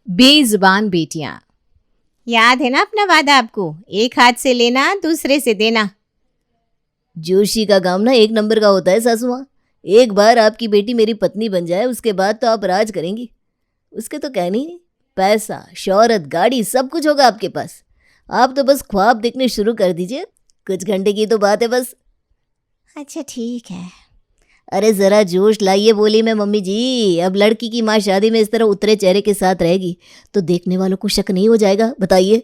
बेजुबान बेटियां। याद है ना अपना वादा आपको, एक हाथ से लेना दूसरे से देना। जोशी का काम ना एक नंबर का होता है सासू माँ। एक बार आपकी बेटी मेरी पत्नी बन जाए उसके बाद तो आप राज करेंगी। उसके तो कहनी नहीं, पैसा शौहरत गाड़ी सब कुछ होगा आपके पास। आप तो बस ख्वाब देखने शुरू कर दीजिए, कुछ घंटे की तो बात है बस। अच्छा ठीक है। अरे जरा जोश लाइए बोली मैं मम्मी जी। अब लड़की की माँ शादी में इस तरह उतरे चेहरे के साथ रहेगी तो देखने वालों को शक नहीं हो जाएगा? बताइए,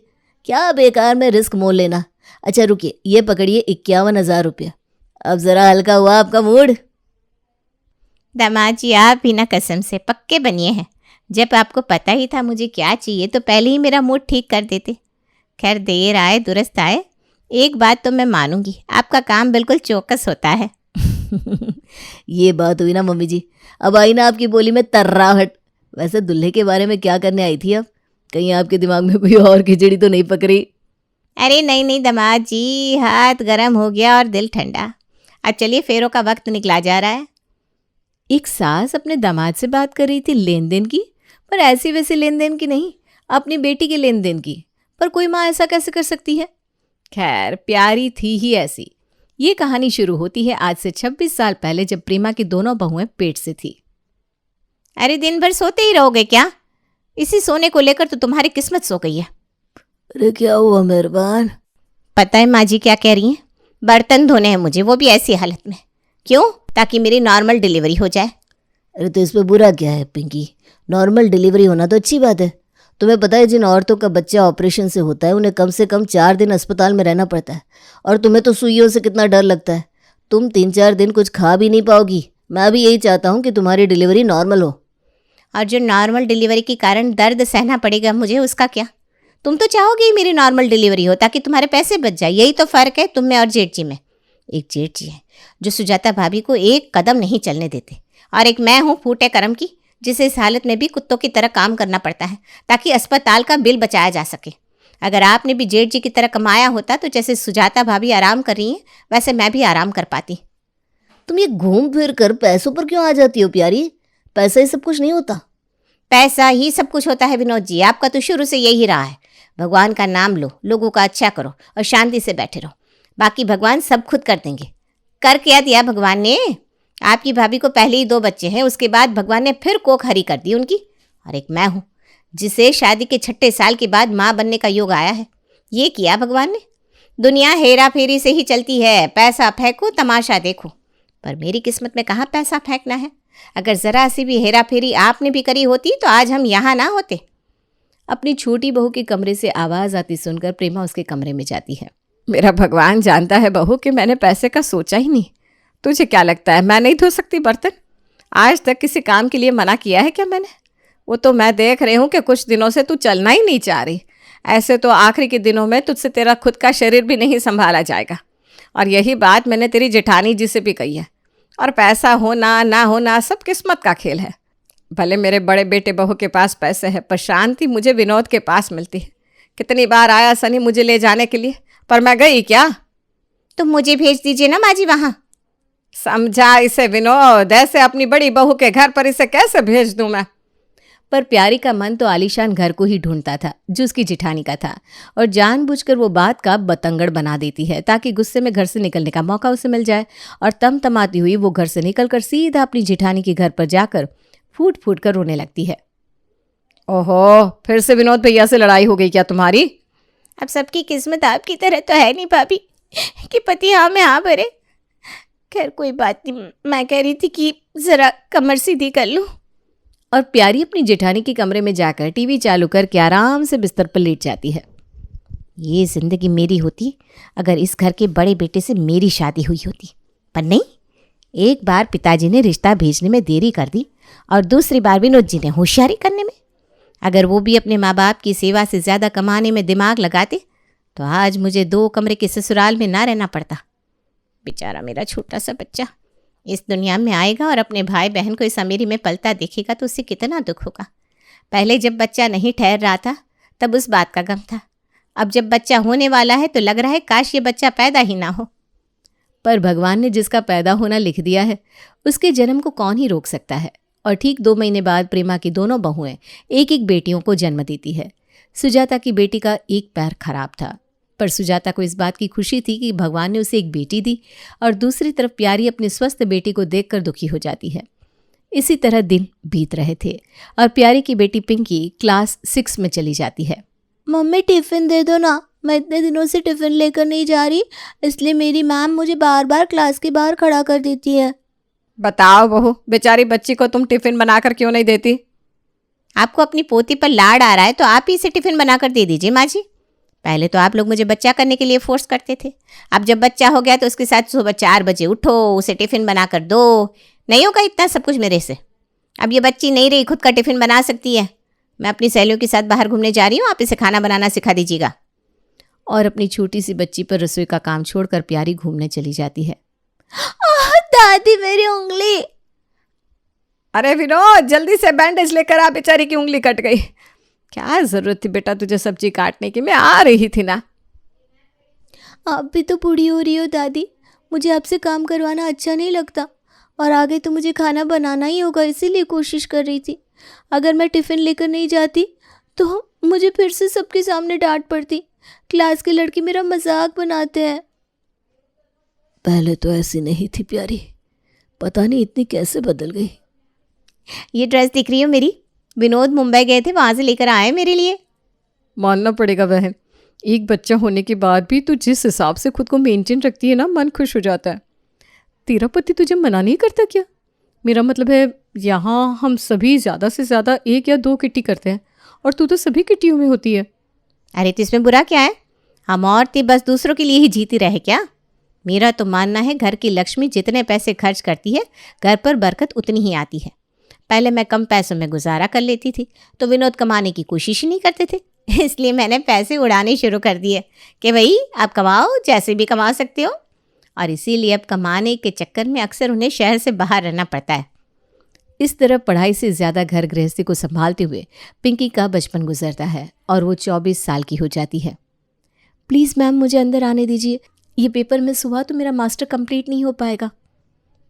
क्या बेकार में रिस्क मोल लेना। अच्छा रुकिए, ये पकड़िए 51,000 रुपया। अब जरा हल्का हुआ आपका मूड? दामाद जी आप भी ना कसम से पक्के बनिए हैं। जब आपको पता ही था मुझे क्या चाहिए तो पहले ही मेरा मूड ठीक कर देते। खैर देर आए दुरुस्त आए। एक बात तो मैं मानूंगी, आपका काम बिल्कुल चौकस होता है। ये बात हुई ना मम्मी जी। अब आई ना आपकी बोली में तर्राहट। वैसे दूल्हे के बारे में क्या करने आई थी आप? कहीं आपके दिमाग में कोई और खिचड़ी तो नहीं पक रही? अरे नहीं नहीं दामाद जी, हाथ गर्म हो गया और दिल ठंडा। अब चलिए फेरों का वक्त निकला जा रहा है। एक सास अपने दामाद से बात कर रही थी लेन देन की, पर ऐसी वैसी लेन देन की नहीं, अपनी बेटी के लेन देन की। पर कोई माँ ऐसा कैसे कर सकती है? खैर प्यारी थी ही ऐसी। ये कहानी शुरू होती है आज से 26 साल पहले, जब प्रेमा की दोनों बहुएं पेट से थी। अरे दिन भर सोते ही रहोगे क्या? इसी सोने को लेकर तो तुम्हारी किस्मत सो गई है। अरे क्या हुआ मेहरबान? पता है माँ जी क्या कह रही हैं? बर्तन धोने हैं मुझे, वो भी ऐसी हालत में। क्यों? ताकि मेरी नॉर्मल डिलीवरी हो जाए। अरे तो इसमें बुरा क्या है पिंकी? नॉर्मल डिलीवरी होना तो अच्छी बात है। तुम्हें पता है जिन औरतों का बच्चा ऑपरेशन से होता है उन्हें कम से कम 4 दिन अस्पताल में रहना पड़ता है। और तुम्हें तो सुइयों से कितना डर लगता है। तुम 3-4 दिन कुछ खा भी नहीं पाओगी। मैं भी यही चाहता हूँ कि तुम्हारी डिलीवरी नॉर्मल हो। और जो नॉर्मल डिलीवरी के कारण दर्द सहना पड़ेगा मुझे, उसका क्या? तुम तो चाहोगे ही मेरी नॉर्मल डिलीवरी हो ताकि तुम्हारे पैसे बच जाए। यही तो फ़र्क है तुम में और जेठ जी में। एक जेठ जी है जो सुजाता भाभी को एक कदम नहीं चलने देते, और एक मैं हूँ फूटे कर्म की, जिसे इस हालत में भी कुत्तों की तरह काम करना पड़ता है ताकि अस्पताल का बिल बचाया जा सके। अगर आपने भी जेठ जी की तरह कमाया होता तो जैसे सुजाता भाभी आराम कर रही हैं वैसे मैं भी आराम कर पाती। तुम ये घूम फिर कर पैसों पर क्यों आ जाती हो प्यारी? पैसा ही सब कुछ नहीं होता। पैसा ही सब कुछ होता है विनोद जी, आपका तो शुरू से यही रहा है। भगवान का नाम लो, लोगों का अच्छा करो और शांति से बैठे रहो। बाकी भगवान सब खुद कर देंगे। कर क्या दिया भगवान ने? आपकी भाभी को पहले ही 2 बच्चे हैं, उसके बाद भगवान ने फिर कोख हरी कर दी उनकी। और एक मैं हूँ जिसे शादी के 6ठे साल के बाद माँ बनने का योग आया है। ये किया भगवान ने। दुनिया हेरा फेरी से ही चलती है, पैसा फेंको तमाशा देखो। पर मेरी किस्मत में कहाँ पैसा फेंकना है। अगर ज़रा सी भी हेरा फेरी आपने भी करी होती तो आज हम यहाँ ना होते। अपनी छोटी बहू के कमरे से आवाज़ आती सुनकर प्रेमा उसके कमरे में जाती है। मेरा भगवान जानता है बहू कि मैंने पैसे का सोचा ही नहीं। तुझे क्या लगता है मैं नहीं धो सकती बर्तन? आज तक किसी काम के लिए मना किया है क्या मैंने? वो तो मैं देख रही हूँ कि कुछ दिनों से तू चलना ही नहीं चाह रही। ऐसे तो आखिरी के दिनों में तुझसे तेरा खुद का शरीर भी नहीं संभाला जाएगा। और यही बात मैंने तेरी जेठानी जी से भी कही है। और पैसा होना ना होना सब किस्मत का खेल है। भले मेरे बड़े बेटे बहू के पास पैसे हैं, पर शांति मुझे विनोद के पास मिलती है। कितनी बार आया सनी मुझे ले जाने के लिए, पर मैं गई क्या? तो मुझे भेज दीजिए ना माँ जी वहाँ। समझा इसे विनोद, ऐसे अपनी बड़ी बहू के घर पर इसे कैसे भेज दूं मैं? पर प्यारी का मन तो आलीशान घर को ही ढूंढता था जो उसकी जिठानी का था, और जानबूझकर वो बात का बतंगड़ बना देती है ताकि गुस्से में घर से निकलने का मौका उसे मिल जाए। और तमतमाती हुई वो घर से निकलकर सीधा अपनी जिठानी के घर पर जाकर फूट फूट कर रोने लगती है। ओहो, फिर से विनोद भैया से लड़ाई हो गई क्या तुम्हारी? अब सबकी किस्मत आपकी तरह तो है नहीं भाभी कि पति हाँ में हाँ भरे। खैर कोई बात नहीं, मैं कह रही थी कि ज़रा कमर सीधी कर लूँ। और प्यारी अपनी जेठानी के कमरे में जाकर टीवी चालू करके आराम से बिस्तर पर लेट जाती है। ये ज़िंदगी मेरी होती अगर इस घर के बड़े बेटे से मेरी शादी हुई होती, पर नहीं। एक बार पिताजी ने रिश्ता भेजने में देरी कर दी और दूसरी बार विनोद जी ने होशियारी करने में। अगर वो भी अपने माँ बाप की सेवा से ज़्यादा कमाने में दिमाग लगाते तो आज मुझे 2 कमरे के ससुराल में ना रहना पड़ता। बेचारा मेरा छोटा सा बच्चा इस दुनिया में आएगा और अपने भाई बहन को इस अमीरी में पलता देखेगा तो उसे कितना दुख होगा। पहले जब बच्चा नहीं ठहर रहा था तब उस बात का गम था। अब जब बच्चा होने वाला है तो लग रहा है काश ये बच्चा पैदा ही ना हो। पर भगवान ने जिसका पैदा होना लिख दिया है उसके जन्म को कौन ही रोक सकता है। और ठीक 2 महीने बाद प्रेमा की दोनों बहुएं एक एक बेटियों को जन्म देती है। सुजाता की बेटी का एक पैर खराब था, पर सुजाता को इस बात की खुशी थी कि भगवान ने उसे एक बेटी दी, और दूसरी तरफ प्यारी अपनी स्वस्थ बेटी को देखकर दुखी हो जाती है। इसी तरह दिन बीत रहे थे और प्यारी की बेटी पिंकी क्लास 6 में चली जाती है। मम्मी टिफ़िन दे दो ना, मैं इतने दिनों से टिफ़िन लेकर नहीं जा रही, इसलिए मेरी मैम मुझे बार बार क्लास के बाहर खड़ा कर देती है। बताओ बहू, बेचारी बच्ची को तुम टिफिन बनाकर क्यों नहीं देती? आपको अपनी पोती पर लाड आ रहा है तो आप ही इसे टिफ़िन बनाकर दे दीजिए माँ जी। पहले तो आप लोग मुझे बच्चा करने के लिए फोर्स करते थे, अब जब बच्चा हो गया तो उसके साथ सुबह 4 बजे उठो, उसे टिफ़िन बनाकर दो। नहीं होगा इतना सब कुछ मेरे से। अब ये बच्ची नहीं रही, खुद का टिफ़िन बना सकती है। मैं अपनी सहेलियों के साथ बाहर घूमने जा रही हूँ, आप इसे खाना बनाना सिखा दीजिएगा। और अपनी छोटी सी बच्ची पर रसोई का काम छोड़कर प्यारी घूमने चली जाती है। दादी मेरी उंगली। अरे विनोद, जल्दी से बैंडेज लेकर आ, बेचारी की उंगली कट गई। क्या जरूरत थी बेटा तुझे सब्जी काटने की, मैं आ रही थी ना। आप भी तो बूढ़ी हो रही हो दादी, मुझे आपसे काम करवाना अच्छा नहीं लगता, और आगे तो मुझे खाना बनाना ही होगा, इसीलिए कोशिश कर रही थी। अगर मैं टिफ़िन लेकर नहीं जाती तो मुझे फिर से सबके सामने डांट पड़ती। क्लास के लड़के मेरा मजाक बनाते हैं। पहले तो ऐसी नहीं थी प्यारी, पता नहीं इतनी कैसे बदल गई। ये ड्रेस दिख रही हो मेरी, विनोद मुंबई गए थे, वहाँ से लेकर आए मेरे लिए। मानना पड़ेगा बहन, एक बच्चा होने के बाद भी तू जिस हिसाब से खुद को मेंटेन रखती है ना, मन खुश हो जाता है। तेरा पति तुझे मना नहीं करता क्या? मेरा मतलब है, यहाँ हम सभी ज़्यादा से ज़्यादा 1 या 2 किट्टी करते हैं और तू तो सभी किट्टियों में होती है। अरे तो इसमें बुरा क्या है? हम औरतें बस दूसरों के लिए ही जीती रहे क्या? मेरा तो मानना है घर की लक्ष्मी जितने पैसे खर्च करती है घर पर बरकत उतनी ही आती है। पहले मैं कम पैसों में गुजारा कर लेती थी तो विनोद कमाने की कोशिश ही नहीं करते थे, इसलिए मैंने पैसे उड़ाने शुरू कर दिए कि भाई आप कमाओ, जैसे भी कमा सकते हो। और इसीलिए अब कमाने के चक्कर में अक्सर उन्हें शहर से बाहर रहना पड़ता है। इस तरह पढ़ाई से ज़्यादा घर गृहस्थी को संभालते हुए पिंकी का बचपन गुजरता है और वो 24 साल की हो जाती है। प्लीज़ मैम, मुझे अंदर आने दीजिए, ये पेपर मिस हुआ तो मेरा मास्टर कंप्लीट नहीं हो पाएगा।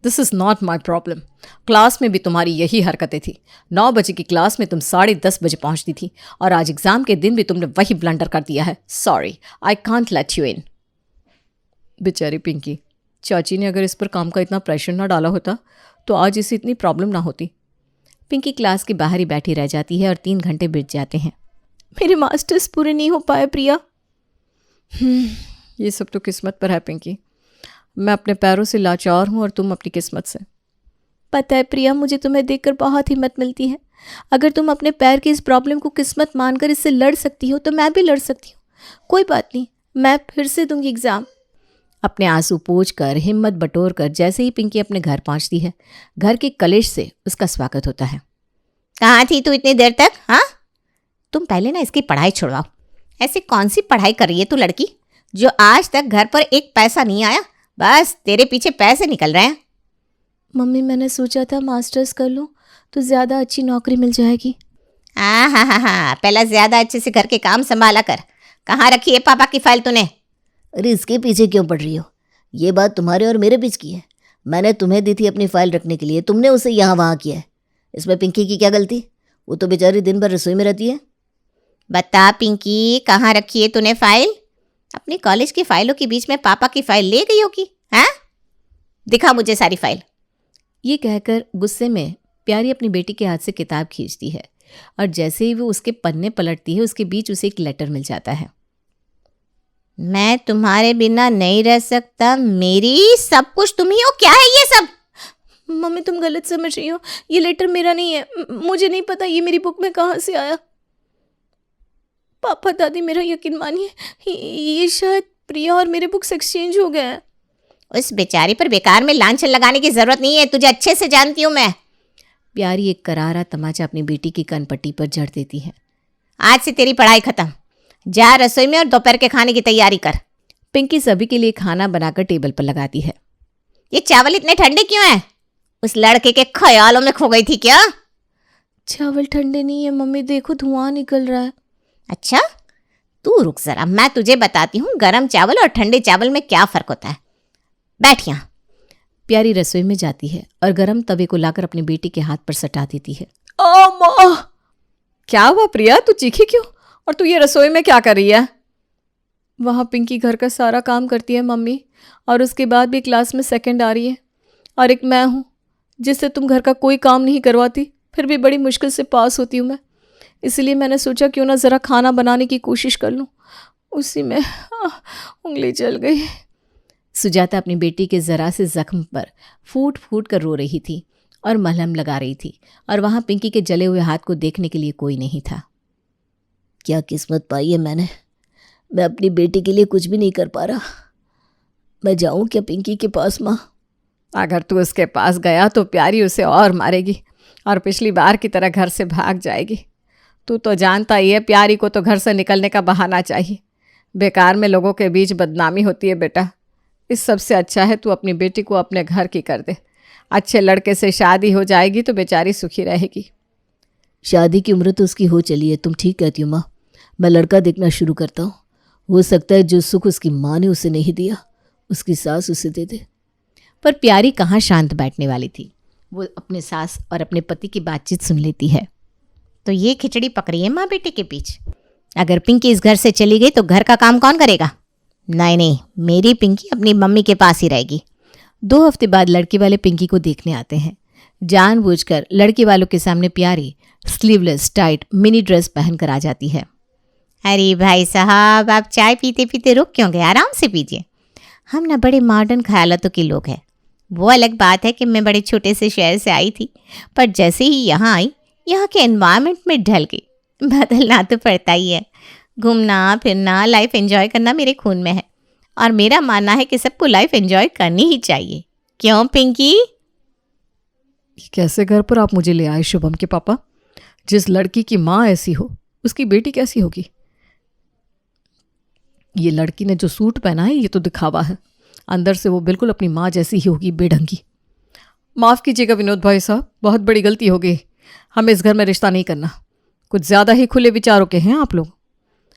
This is not my problem. Class में भी तुम्हारी यही हरकतें थी। 9 बजे की क्लास में तुम 10:30 बजे पहुंचती थी और आज एग्ज़ाम के दिन भी तुमने वही ब्लंडर कर दिया है। Sorry, I can't let you in. बेचारी पिंकी, चाची ने अगर इस पर काम का इतना प्रेशर ना डाला होता तो आज इसे इतनी प्रॉब्लम ना होती। पिंकी क्लास के बाहर ही बैठी रह जाती है और 3 घंटे बीत जाते हैं। मेरे मास्टर्स पूरे नहीं हो पाए प्रिया। ये सब तो किस्मत पर है पिंकी। मैं अपने पैरों से लाचार हूँ और तुम अपनी किस्मत से। पता है प्रिया, मुझे तुम्हें देखकर बहुत हिम्मत मिलती है। अगर तुम अपने पैर की इस प्रॉब्लम को किस्मत मानकर इससे लड़ सकती हो तो मैं भी लड़ सकती हूँ। कोई बात नहीं, मैं फिर से दूंगी एग्ज़ाम। अपने आंसू पोंछकर, हिम्मत बटोरकर जैसे ही पिंकी अपने घर पहुंचती है, घर के कलेश से उसका स्वागत होता है। कहाँ थी तू इतनी देर तक? हाँ, तुम पहले ना इसकी पढ़ाई छुड़वाओ। ऐसी कौन सी पढ़ाई कर रही है तू लड़की, जो आज तक घर पर एक पैसा नहीं आया, बस तेरे पीछे पैसे निकल रहे हैं। मम्मी, मैंने सोचा था मास्टर्स कर लूँ तो ज़्यादा अच्छी नौकरी मिल जाएगी। हाँ, पहला ज़्यादा अच्छे से घर के काम संभाला कर। कहाँ रखी है पापा की फाइल तूने? अरे इसके पीछे क्यों पड़ रही हो? ये बात तुम्हारे और मेरे बीच की है। मैंने तुम्हें दी थी अपनी फाइल रखने के लिए, तुमने उसे यहाँ वहाँ किया है। इसमें पिंकी की क्या गलती? वो तो बेचारी दिन भर रसोई में रहती है। बता पिंकी, कहाँ रखी है तूने फाइल? अपनी कॉलेज की फाइलों के बीच में पापा की फाइल ले गई होगी। हाँ, दिखा मुझे सारी फाइल। ये कहकर गुस्से में प्यारी अपनी बेटी के हाथ से किताब खींचती है और जैसे ही वो उसके पन्ने पलटती है उसके बीच उसे एक लेटर मिल जाता है। मैं तुम्हारे बिना नहीं रह सकता, मेरी सब कुछ तुम ही हो। क्या है ये सब? मम्मी, तुम गलत समझ रही हो, ये लेटर मेरा नहीं है। मुझे नहीं पता ये मेरी बुक में कहाँ से आया। पापा दादी, मेरा यकीन मानिए, ये शायद प्रिया और मेरे बुक्स एक्सचेंज हो गए हैं। उस बेचारी पर बेकार में लांछन लगाने की जरूरत नहीं है, तुझे अच्छे से जानती हूँ मैं। प्यारी एक करारा तमाचा अपनी बेटी की कनपट्टी पर जड़ देती है। आज से तेरी पढ़ाई खत्म, जा रसोई में और दोपहर के खाने की तैयारी कर। पिंकी सभी के लिए खाना बनाकर टेबल पर लगाती है। ये चावल इतने ठंडे क्यों हैं? उस लड़के के ख्यालों में खो गई थी क्या? चावल ठंडे नहीं है मम्मी, देखो धुआं निकल रहा है। अच्छा, तू रुक जरा, मैं तुझे बताती हूँ गर्म चावल और ठंडे चावल में क्या फ़र्क होता है। बैठ यहाँ। प्यारी रसोई में जाती है और गरम तवे को लाकर अपनी बेटी के हाथ पर सटा देती है। ओ माँ! क्या हुआ प्रिया, तू चीखी क्यों? और तू ये रसोई में क्या कर रही है? वहाँ पिंकी घर का सारा काम करती है मम्मी, और उसके बाद भी क्लास में सेकंड आ रही है, और एक मैं हूँ जिससे तुम घर का कोई काम नहीं करवाती, फिर भी बड़ी मुश्किल से पास होती हूँ मैं। इसलिए मैंने सोचा क्यों ना ज़रा खाना बनाने की कोशिश कर लूँ। उसी में उंगली जल गई। सुजाता अपनी बेटी के ज़रा से ज़ख्म पर फूट फूट कर रो रही थी और मलहम लगा रही थी, और वहाँ पिंकी के जले हुए हाथ को देखने के लिए कोई नहीं था। क्या किस्मत पाई है मैंने, मैं अपनी बेटी के लिए कुछ भी नहीं कर पा रहा। मैं जाऊं क्या पिंकी के पास माँ? अगर तू उसके पास गया तो प्यारी उसे और मारेगी और पिछली बार की तरह घर से भाग जाएगी। तू तो जानता ही है, प्यारी को तो घर से निकलने का बहाना चाहिए। बेकार में लोगों के बीच बदनामी होती है बेटा। इस सब से अच्छा है तू अपनी बेटी को अपने घर की कर दे। अच्छे लड़के से शादी हो जाएगी तो बेचारी सुखी रहेगी। शादी की उम्र तो उसकी हो चली है, तुम ठीक कहती हो माँ। मैं लड़का देखना शुरू करता हूँ। हो सकता है जो सुख उसकी माँ ने उसे नहीं दिया, उसकी सास उसे दे दे। पर प्यारी कहाँ शांत बैठने वाली थी। वो अपने सास और अपने पति की बातचीत सुन लेती है। तो ये खिचड़ी पकड़ी है माँ बेटे के बीच। अगर पिंकी इस घर से चली गई तो घर का काम कौन करेगा? नहीं नहीं, मेरी पिंकी अपनी मम्मी के पास ही रहेगी। 2 हफ्ते बाद लड़की वाले पिंकी को देखने आते हैं। जानबूझकर लड़की वालों के सामने प्यारी स्लीवलेस टाइट मिनी ड्रेस पहनकर आ जाती है। अरे भाई साहब, आप चाय पीते पीते रुक क्यों गए? आराम से पीजिए। हम ना बड़े मॉडर्न ख्यालातों के लोग हैं। वो अलग बात है कि मैं बड़े छोटे से शहर से आई थी, पर जैसे ही यहाँ आई, यहाँ के एनवायरनमेंट में ढल गई। बदलना तो पड़ता ही है। घूमना फिरना, लाइफ एंजॉय करना मेरे खून में है, और मेरा मानना है कि सबको लाइफ एंजॉय करनी ही चाहिए। क्यों पिंकी? कैसे घर पर आप मुझे ले आए शुभम के पापा? जिस लड़की की माँ ऐसी हो उसकी बेटी कैसी होगी? ये लड़की ने जो सूट पहना है ये तो दिखावा है, अंदर से वो बिल्कुल अपनी माँ जैसी ही होगी, बेढंगी। माफ़ कीजिएगा विनोद भाई साहब, बहुत बड़ी गलती हो गई। हमें इस घर में रिश्ता नहीं करना। कुछ ज़्यादा ही खुले विचारों के हैं आप लोग।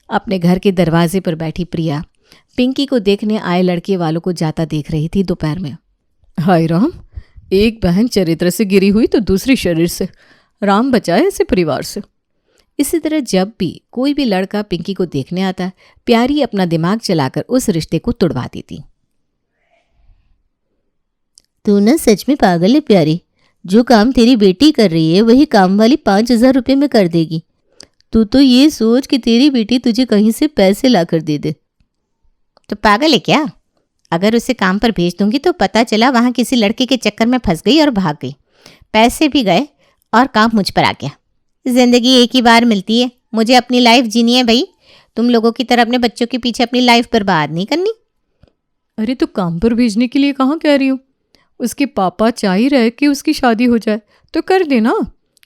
अपने घर के दरवाजे पर बैठी प्रिया पिंकी को देखने आए लड़के वालों को जाता देख रही थी दोपहर में। हाय राम, एक बहन चरित्र से गिरी हुई तो दूसरी शरीर से। राम बचाए ऐसे परिवार से। इसी तरह जब भी कोई भी लड़का पिंकी को देखने आता, प्यारी अपना दिमाग चलाकर उस रिश्ते को तुड़वा देती। तू ना सच में पागल है प्यारी। जो काम तेरी बेटी कर रही है वही काम वाली 5,000 रुपये में कर देगी। तू तो ये सोच कि तेरी बेटी तुझे कहीं से पैसे ला कर दे दे। तो पागल है क्या? अगर उसे काम पर भेज दूंगी तो पता चला वहाँ किसी लड़के के चक्कर में फंस गई और भाग गई। पैसे भी गए और काम मुझ पर आ गया। जिंदगी एक ही बार मिलती है, मुझे अपनी लाइफ जीनी है भाई। तुम लोगों की तरह अपने बच्चों के पीछे अपनी लाइफ बर्बाद नहीं करनी। अरे तो काम पर भेजने के लिए कहाँ कह रही हो? उसके पापा चाह ही रहे कि उसकी शादी हो जाए तो कर देना।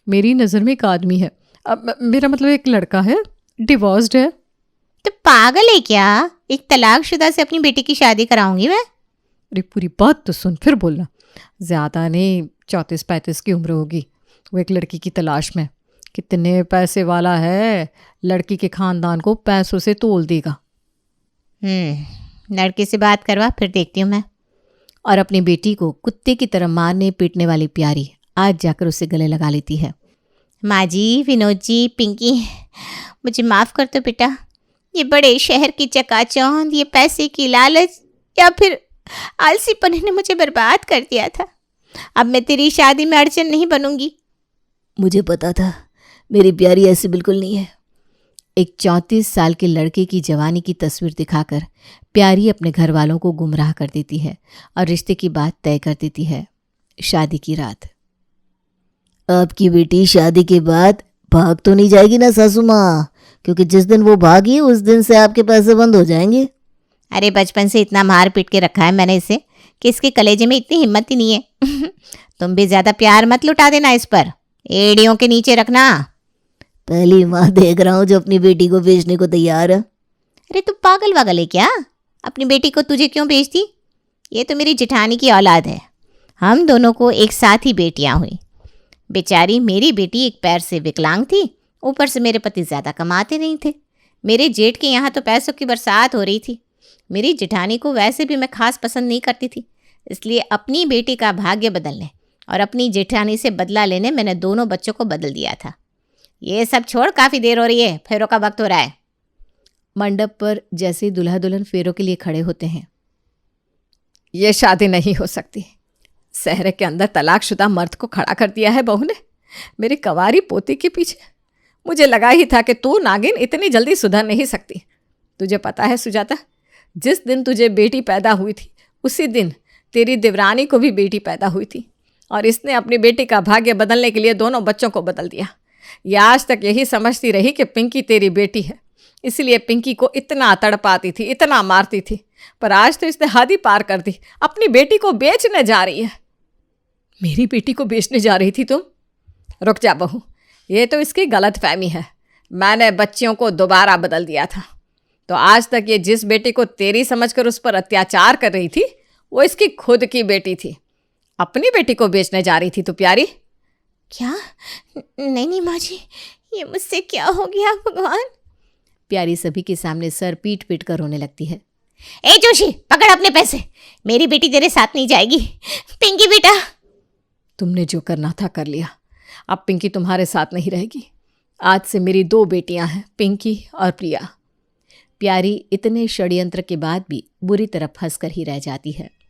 मेरी नज़र में एक आदमी है, अब मेरा मतलब एक लड़का है, डिवोर्स्ड है। तो पागल है क्या? एक तलाकशुदा से अपनी बेटी की शादी कराऊंगी मैं? अरे पूरी बात तो सुन फिर बोलना। ज़्यादा नहीं, 34-35 की उम्र होगी। वो एक लड़की की तलाश में। कितने पैसे वाला है, लड़की के खानदान को पैसों से तोल देगा। लड़के से बात करवा, फिर देखती हूँ मैं। और अपनी बेटी को कुत्ते की तरह मारने पीटने वाली प्यारी आज जाकर उसे गले लगा लेती है। माँ जी, विनोद जी, पिंकी, मुझे माफ़ कर दो बेटा। ये बड़े शहर की चकाचौंध, ये पैसे की लालच या फिर आलसीपन ने मुझे बर्बाद कर दिया था। अब मैं तेरी शादी में अड़चन नहीं बनूंगी। मुझे पता था मेरी प्यारी ऐसी बिल्कुल नहीं है। एक 34 साल के लड़के की जवानी की तस्वीर दिखाकर प्यारी अपने घर वालों को गुमराह कर देती है और रिश्ते की बात तय कर देती है। शादी की रात। आपकी बेटी शादी के बाद भाग तो नहीं जाएगी ना सासू माँ? क्योंकि जिस दिन वो भागी उस दिन से आपके पैसे बंद हो जाएंगे। अरे बचपन से इतना मार पीट के रखा है मैंने इसे कि इसके कलेजे में इतनी हिम्मत ही नहीं है। तुम भी ज़्यादा प्यार मत लुटा देना इस पर, एड़ियों के नीचे रखना। पहली माँ देख रहा हूँ जो अपनी बेटी को बेचने को तैयार है। अरे तू पागल वागल है क्या? अपनी बेटी को तुझे क्यों बेचती? ये तो मेरी जेठानी की औलाद है। हम दोनों को एक साथ ही बेटियां हुई। बेचारी मेरी बेटी एक पैर से विकलांग थी, ऊपर से मेरे पति ज़्यादा कमाते नहीं थे। मेरे जेठ के यहाँ तो पैसों की बरसात हो रही थी। मेरी जेठानी को वैसे भी मैं खास पसंद नहीं करती थी, इसलिए अपनी बेटी का भाग्य बदलने और अपनी जेठानी से बदला लेने मैंने दोनों बच्चों को बदल दिया था। ये सब छोड़, काफ़ी देर हो रही है, फेरों का वक्त हो रहा है। मंडप पर जैसे ही दुल्हा दुल्हन फेरों के लिए खड़े होते हैं, ये शादी नहीं हो सकती। सहरे के अंदर तलाकशुदा मर्द को खड़ा कर दिया है बहू ने, मेरी कंवारी पोती के पीछे। मुझे लगा ही था कि तू नागिन इतनी जल्दी सुधर नहीं सकती। तुझे पता है सुजाता, जिस दिन तुझे बेटी पैदा हुई थी उसी दिन तेरी देवरानी को भी बेटी पैदा हुई थी, और इसने अपनी बेटी का भाग्य बदलने के लिए दोनों बच्चों को बदल दिया। यह आज तक यही समझती रही कि पिंकी तेरी बेटी है, इसलिए पिंकी को इतना तड़पाती थी, इतना मारती थी, पर आज तो इसने हद ही पार कर दी, अपनी बेटी को बेचने जा रही है। मेरी बेटी को बेचने जा रही थी तुम? रुक जा बहू, ये तो इसकी गलत फहमी है। मैंने बच्चियों को दोबारा बदल दिया था, तो आज तक ये जिस बेटी को तेरी समझकर उस पर अत्याचार कर रही थी वो इसकी खुद की बेटी थी। अपनी बेटी को बेचने जा रही थी तो प्यारी। क्या? नहीं नहीं माँ जी, ये मुझसे क्या हो गया भगवान। प्यारी सभी के सामने सर पीट पीट कर रोने लगती है। ए जोशी, पकड़ अपने पैसे, मेरी बेटी तेरे साथ नहीं जाएगी। पिंकी बेटा, तुमने जो करना था कर लिया, अब पिंकी तुम्हारे साथ नहीं रहेगी। आज से मेरी 2 बेटियां हैं, पिंकी और प्रिया। प्यारी इतने षड्यंत्र के बाद भी बुरी तरह फंस कर ही रह जाती है।